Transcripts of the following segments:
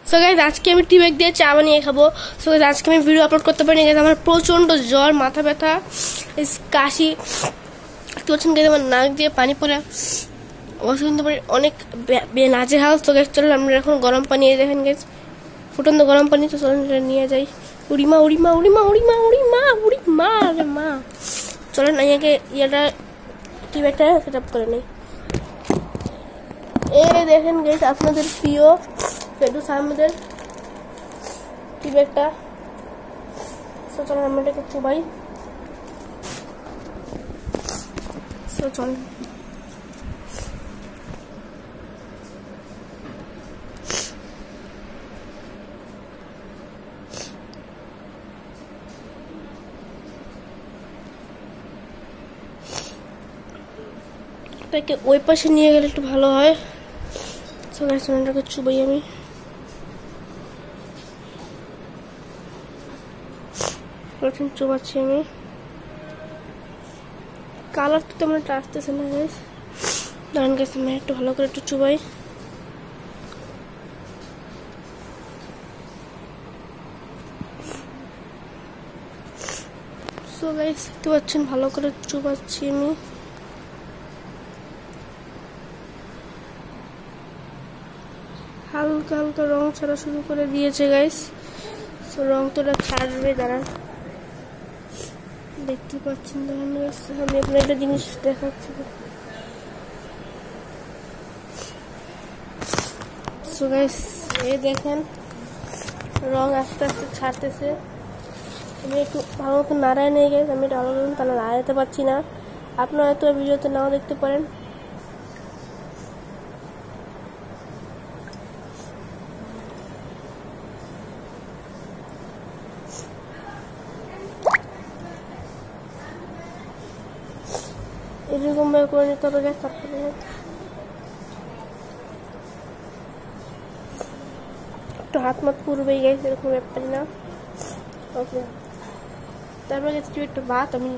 So guys আজকে আমি টি bag দিয়ে চা বানিয়ে খাবো। সো গাইস আজকে আমি ভিডিও আপলোড করতে পারিনি গাইস, আমার প্রচন্ড জ্বর, মাথা ব্যথা, কাশি। দেখতে পাচ্ছেন গাইস আমার নাক দিয়ে পানি পড়ে অবশ্য কিন্তু অনেক নাজেহাল। তো গাইস চলুন আমরা এখন গরম পানি দেখেন গাইস, ফুটন্ত গরম পানি। তো চলুন নিয়ে যাই। উড়িমা উড়িমা উড়িমা উড়িমা উড়িমা উড়িমা রে মা। চলেন আগে ইয়েটা টি ব্যাগটা সেট আপ করে নেই। এই দেখেন গাইস আপনাদের প্রিয় ফেরদৌস আহমেদের টি ব্যাগটা। সো চলেন আমরা এটাকে চুবাই। সো চলেন এটাকে ওই পাশে নিয়ে গেলে একটু ভালো হয়। সো গাইস এটাকে চুবাই আমি। প্রথম চুবাচ্ছি আমি। কালার তো তেমন একটা আসতেছে না গাইস, দাঁড়ান গাইস আমি একটু ভালো করে একটু চুবাই। সো গাইস দেখতে পাচ্ছেন ভালো করে চুবাচ্ছি আমি। হালকা হালকা রং ছাড়া শুরু করে দিয়েছে গাইস। সো রং তোটা ছাড়বে, দাঁড়ান দেখতে পাচ্ছেন। দাঁড়ান গাইস আমি আপনার একটা জিনিস দেখাচ্ছি। সো গাইস এই দেখেন রং আস্তে আস্তে ছাড়তেছে। আমি একটু ভালো মতো নাড়ায় নিয়ে গাইস, আমি এটা ভালো মতো তাহলে নাড়াতে পারছি না। আপনারা হয়তো ভিডিওতে নাও দেখতে পারেন। এরকম ভাবে করে নিতে হবে গ্যাস। তারপরে একটু হাত মাত পুরবেই গেছে, এরকম ব্যাপার না। ওকে তারপরে গেছে একটু ভাত আমি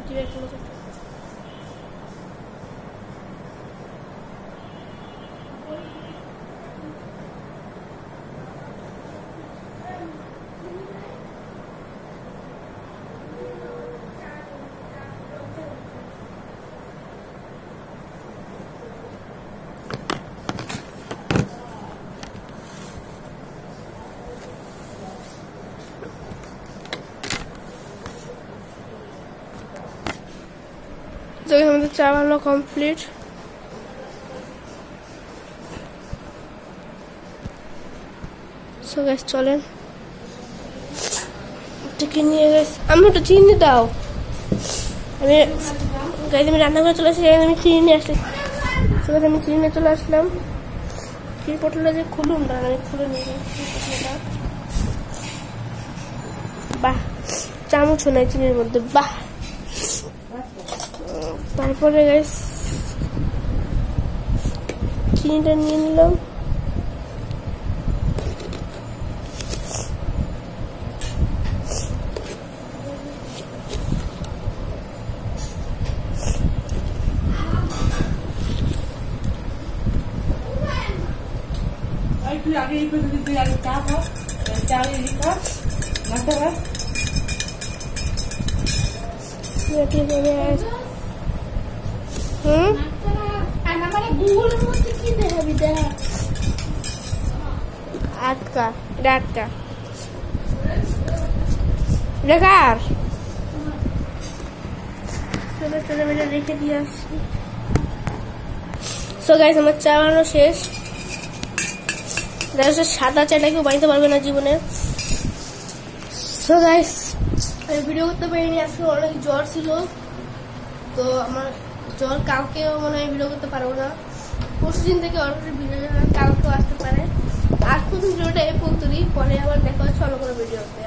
আমাদের চা বানানো কমপ্লিট। সো গাইস চলেন এটাকে নিয়ে গাইস আমি একটু চিনি দাও। আমি গাইস আমি রান্না করে চলে আসছি, আমি চিনি নিয়ে আসছি। সো গাইস আমি চিনি নিয়ে চলে আসলাম। চিনি পটলটা যে খুলুন, দাঁড়ান আমি খুলে নিয়ে যাচ্ছি। বাহ চামচ নাই চিনির মধ্যে, বাহ। তারপরে গাইস চিনিটা নিয়ে নিলাম। আটকা আটকা দেখার রেখে দিয়ে আসছি। সো গাইস আমার চা বানানো শেষ। সাদা চাটা কেউ বানাতে পারবে না জীবনে। সো গাইস আমি ভিডিও করতে পারিনি, আজকে অনেক জ্বর ছিল। তো আমার জ্বর কালকেও মনে হয় ভিডিও করতে পারবো না। পরশু দিন থেকে অলরেডি ভিডিও কালকেও আসতে পারে। আজ প্রথম ভিডিওটা এই পর্যন্তই, পরে আবার দেখা হচ্ছে অন্য কোনো ভিডিওতে।